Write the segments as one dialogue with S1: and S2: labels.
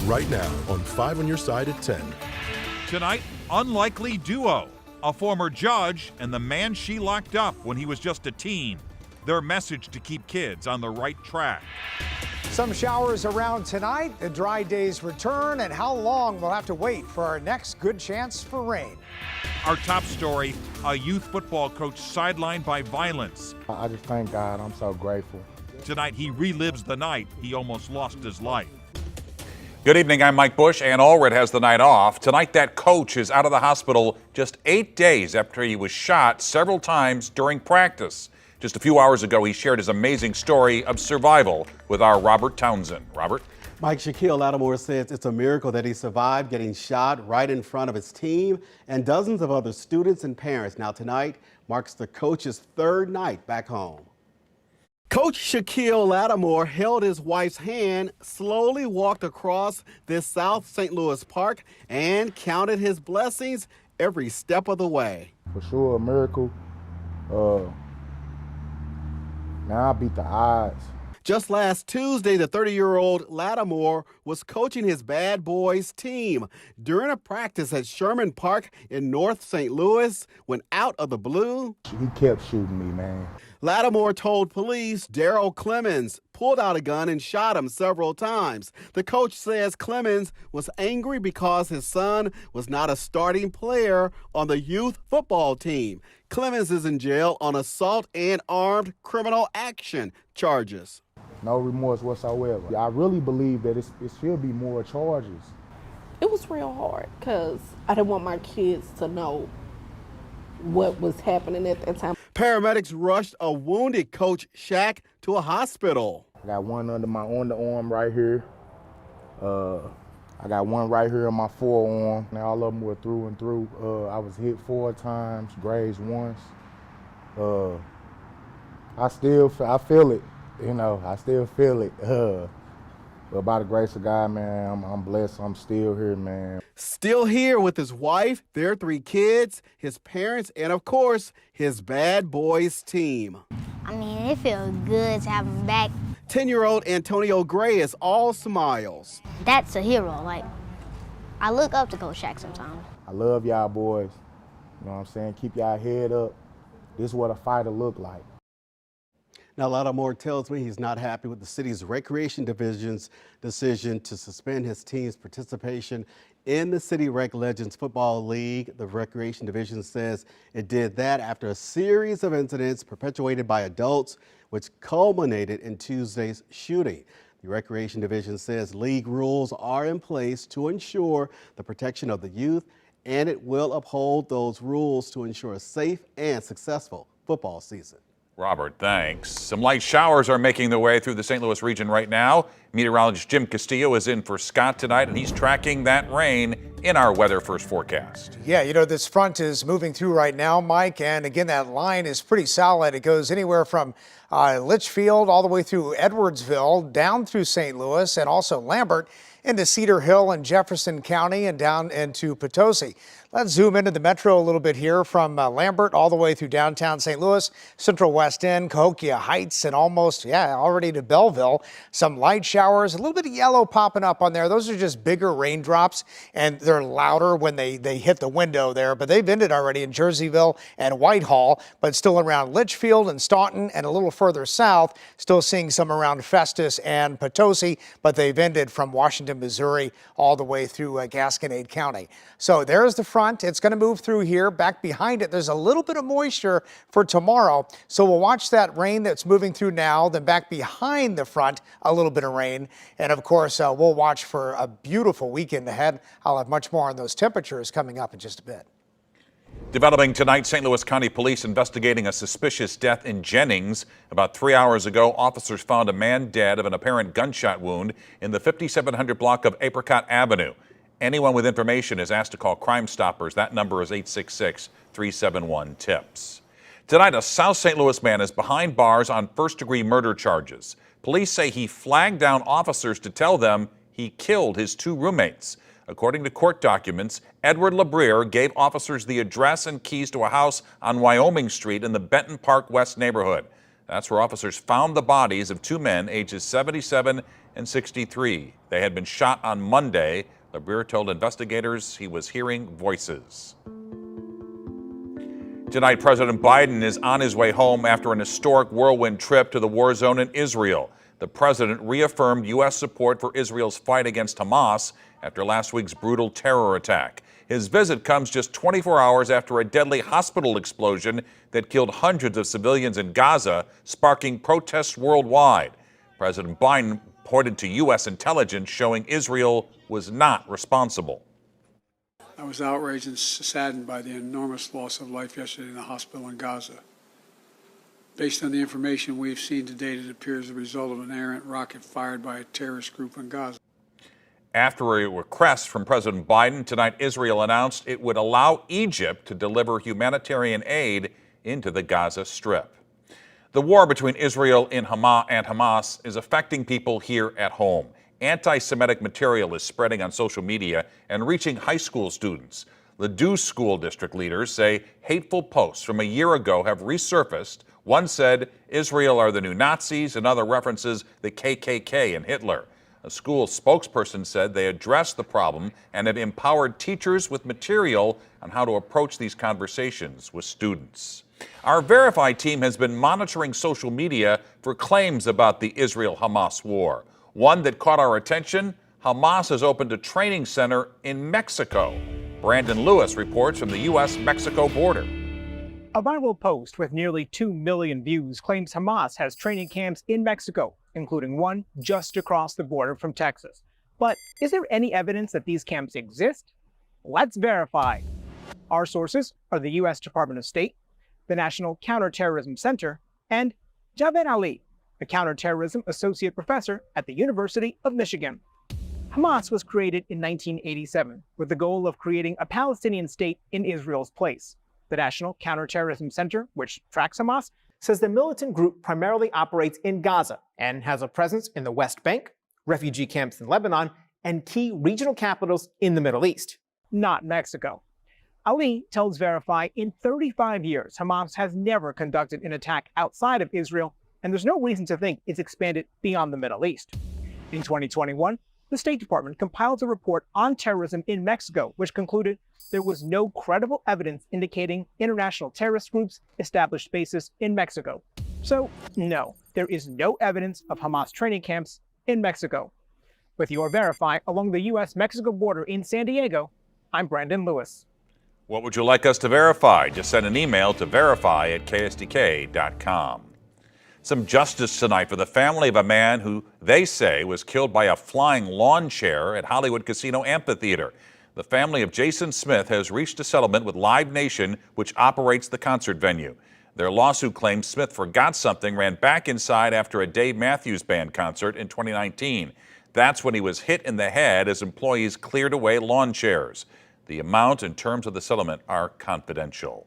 S1: right now on 5 on Your Side at 10.
S2: Tonight, unlikely duo. A former judge and the man she locked up when he was just a teen. Their message to keep kids on the right track.
S3: Some showers around tonight, the dry days return, and how long we'll have to wait for our next good chance for rain.
S2: Our top story, a youth football coach sidelined by violence.
S4: I just thank God. I'm so grateful.
S2: Tonight, he relives the night he almost lost his life.
S5: Good evening, I'm Mike Bush. Ann Allred has the night off. Tonight, that coach is out of the hospital just 8 days after he was shot several times during practice. Just a few hours ago, he shared his amazing story of survival with our Robert Townsend. Robert?
S6: Mike, Shaquille Lattimore says it's a miracle that he survived getting shot right in front of his team and dozens of other students and parents. Now tonight marks the coach's third night back home. Coach Shaquille Lattimore held his wife's hand, slowly walked across this South St. Louis park, and counted his blessings every step of the way.
S4: For sure, a miracle. Now I beat the odds.
S6: Just last Tuesday, the 30-year-old Lattimore was coaching his bad boys team during a practice at Sherman Park in North St. Louis when out of the blue,
S4: He kept shooting me, man.
S6: Lattimore told police Daryl Clemens pulled out a gun and shot him several times. The coach says Clemens was angry because his son was not a starting player on the youth football team. Clemens is in jail on assault and armed criminal action charges.
S4: No remorse whatsoever. I really believe that it should be more charges.
S7: It was real hard because I didn't want my kids to know what was happening at that time.
S6: Paramedics rushed a wounded Coach Shaq to a hospital.
S4: I got one under my underarm right here. I got one right here on my forearm. And all of them were through and through. I was hit 4 times, grazed once. I feel it. You know, I still feel it. But by the grace of God, man, I'm blessed. I'm still here, man.
S6: Still here with his wife, their 3 kids, his parents, and of course, his bad boys team.
S8: I mean, it feels good to have him back.
S6: 10-year-old Antonio Gray is all smiles.
S8: That's a hero. Like, I look up to Coach Shaq sometimes.
S4: I love y'all boys. You know what I'm saying? Keep y'all head up. This is what a fighter look like.
S6: Now, Lattimore tells me he's not happy with the city's Recreation Division's decision to suspend his team's participation in the City Rec Legends Football League. The Recreation Division says it did that after a series of incidents perpetuated by adults, which culminated in Tuesday's shooting. The Recreation Division says league rules are in place to ensure the protection of the youth, and it will uphold those rules to ensure a safe and successful football season.
S5: Robert, thanks. Some light showers are making their way through the St. Louis region right now. Meteorologist Jim Castillo is in for Scott tonight, and he's tracking that rain in our Weather First forecast.
S3: Yeah, you know, this front is moving through right now, Mike, and again, that line is pretty solid. It goes anywhere from Litchfield all the way through Edwardsville, down through St. Louis, and also Lambert into Cedar Hill and Jefferson County and down into Potosi. Let's zoom into the metro a little bit here from Lambert all the way through downtown St. Louis, Central West End, Cahokia Heights, and almost, already to Belleville. Some light showers, a little bit of yellow popping up on there. Those are just bigger raindrops, and they're louder when they hit the window there. But they've ended already in Jerseyville and Whitehall, but still around Litchfield and Staunton and a little further south. Still seeing some around Festus and Potosi, but they've ended from Washington, Missouri, all the way through Gasconade County. So there's the front. It's going to move through here. Back behind it, there's a little bit of moisture for tomorrow. So we'll watch that rain that's moving through now. Then back behind the front, a little bit of rain. And of course, we'll watch for a beautiful weekend ahead. I'll have much more on those temperatures coming up in just a bit.
S5: Developing tonight, St. Louis County Police investigating a suspicious death in Jennings. About 3 hours ago, officers found a man dead of an apparent gunshot wound in the 5700 block of Apricot Avenue. Anyone with information is asked to call Crime Stoppers. That number is 866-371-TIPS. Tonight, a South St. Louis man is behind bars on first-degree murder charges. Police say he flagged down officers to tell them he killed his 2 roommates. According to court documents, Edward LeBrier gave officers the address and keys to a house on Wyoming Street in the Benton Park West neighborhood. That's where officers found the bodies of 2 men, ages 77 and 63. They had been shot on Monday. LeBure told investigators he was hearing voices. Tonight, President Biden is on his way home after an historic whirlwind trip to the war zone in Israel. The president reaffirmed U.S. support for Israel's fight against Hamas after last week's brutal terror attack. His visit comes just 24 hours after a deadly hospital explosion that killed hundreds of civilians in Gaza, sparking protests worldwide. President Biden pointed to U.S. intelligence showing Israel was not responsible.
S9: I was outraged and saddened by the enormous loss of life yesterday in the hospital in Gaza. Based on the information we've seen to date, it appears the result of an errant rocket fired by a terrorist group in Gaza.
S5: After a request from President Biden, tonight Israel announced it would allow Egypt to deliver humanitarian aid into the Gaza Strip. The war between Israel and Hamas is affecting people here at home. Anti-Semitic material is spreading on social media and reaching high school students. Ladue School District leaders say hateful posts from a year ago have resurfaced. One said Israel are the new Nazis, another references the KKK and Hitler. A school spokesperson said they addressed the problem and have empowered teachers with material on how to approach these conversations with students. Our Verify team has been monitoring social media for claims about the Israel-Hamas war. One that caught our attention, Hamas has opened a training center in Mexico. Brandon Lewis reports from the U.S.-Mexico border.
S10: A viral post with nearly 2 million views claims Hamas has training camps in Mexico, including one just across the border from Texas. But is there any evidence that these camps exist? Let's verify. Our sources are the U.S. Department of State, the National Counterterrorism Center, and Javed Ali, a counterterrorism associate professor at the University of Michigan. Hamas was created in 1987 with the goal of creating a Palestinian state in Israel's place. The National Counterterrorism Center, which tracks Hamas, says the militant group primarily operates in Gaza and has a presence in the West Bank, refugee camps in Lebanon, and key regional capitals in the Middle East, not Mexico. Ali tells Verify in 35 years, Hamas has never conducted an attack outside of Israel, and there's no reason to think it's expanded beyond the Middle East. In 2021, the State Department compiled a report on terrorism in Mexico, which concluded there was no credible evidence indicating international terrorist groups established bases in Mexico. So, no, there is no evidence of Hamas training camps in Mexico. With your Verify along the U.S.-Mexico border in San Diego, I'm Brandon Lewis.
S5: What would you like us to verify? Just send an email to verify@ksdk.com. Some justice tonight for the family of a man who they say was killed by a flying lawn chair at Hollywood Casino Amphitheater. The family of Jason Smith has reached a settlement with Live Nation, which operates the concert venue. Their lawsuit claims Smith forgot something, ran back inside after a Dave Matthews Band concert in 2019. That's when he was hit in the head as employees cleared away lawn chairs. The amount and terms of the settlement are confidential.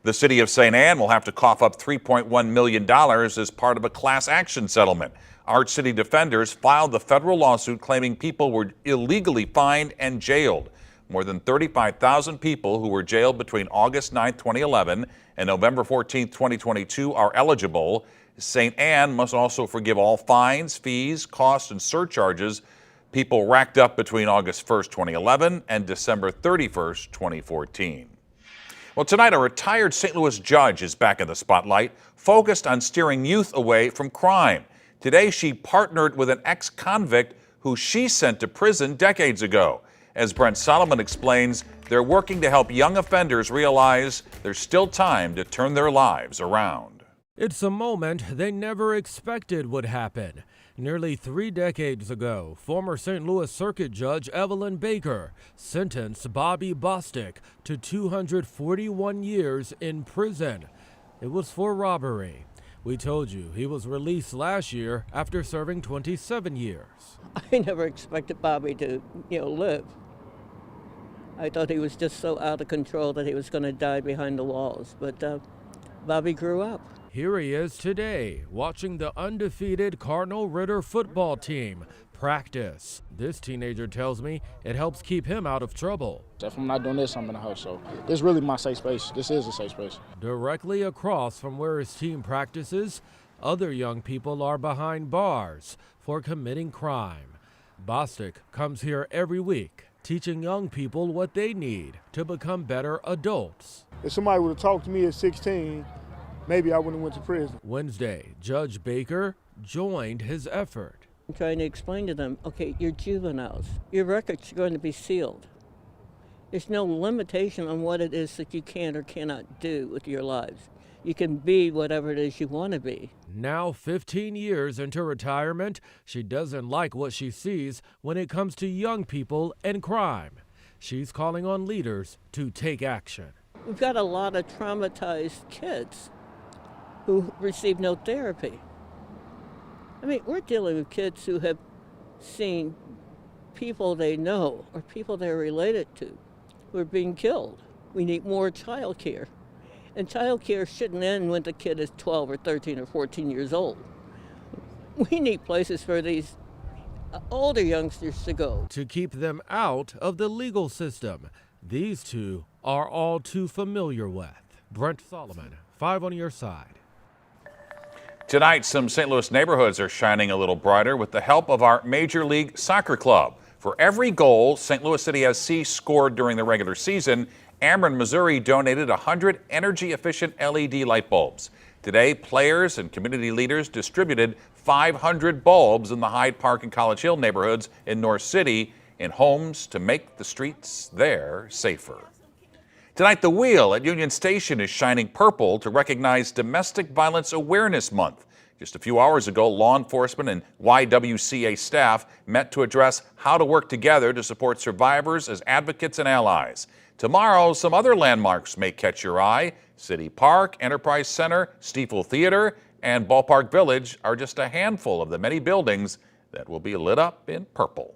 S5: The city of St. Anne will have to cough up $3.1 million as part of a class action settlement. Arch City defenders filed the federal lawsuit claiming people were illegally fined and jailed. More than 35,000 people who were jailed between August 9, 2011 and November 14, 2022 are eligible. St. Anne must also forgive all fines, fees, costs, and surcharges people racked up between August 1, 2011 and December 31, 2014. Well, tonight, a retired St. Louis judge is back in the spotlight, focused on steering youth away from crime. Today, she partnered with an ex-convict who she sent to prison decades ago. As Brent Solomon explains, they're working to help young offenders realize there's still time to turn their lives around.
S11: It's a moment they never expected would happen. Nearly 3 decades ago, former St. Louis Circuit Judge Evelyn Baker sentenced Bobby Bostic to 241 years in prison. It was for robbery. We told you he was released last year after serving 27 years.
S12: I never expected Bobby to, live. I thought he was just so out of control that he was going to die behind the walls, but Bobby grew up.
S11: Here he is today, watching the undefeated Cardinal Ritter football team practice. This teenager tells me it helps keep him out of trouble.
S13: If I'm not doing this, I'm in the house, so this is really my safe space. This is a safe space.
S11: Directly across from where his team practices, Other young people are behind bars for committing crime. Bostic comes here every week, teaching young people what they need to become better adults.
S13: If somebody would have talked to me at 16, maybe I wouldn't have went to prison.
S11: Wednesday, Judge Baker joined his effort.
S12: I'm trying to explain to them, okay, you're juveniles. Your records are going to be sealed. There's no limitation on what it is that you can or cannot do with your lives. You can be whatever it is you want to be.
S11: Now 15 years into retirement, she doesn't like what she sees when it comes to young people and crime. She's calling on leaders to take action.
S12: We've got a lot of traumatized kids who receive no therapy. I mean, we're dealing with kids who have seen people they know or people they're related to who are being killed. We need more child care. And child care shouldn't end when the kid is 12 or 13 or 14 years old. We need places for these older youngsters to go.
S11: To keep them out of the legal system these two are all too familiar with. Brent Solomon, 5 on your side.
S5: Tonight, some St. Louis neighborhoods are shining a little brighter with the help of our Major League Soccer club. For every goal St. Louis City SC scored during the regular season, Ameren, Missouri donated 100 energy-efficient LED light bulbs. Today, players and community leaders distributed 500 bulbs in the Hyde Park and College Hill neighborhoods in North City in homes to make the streets there safer. Tonight, the wheel at Union Station is shining purple to recognize Domestic Violence Awareness Month. Just a few hours ago, law enforcement and YWCA staff met to address how to work together to support survivors as advocates and allies. Tomorrow, some other landmarks may catch your eye. City Park, Enterprise Center, Stiefel Theater, and Ballpark Village are just a handful of the many buildings that will be lit up in purple.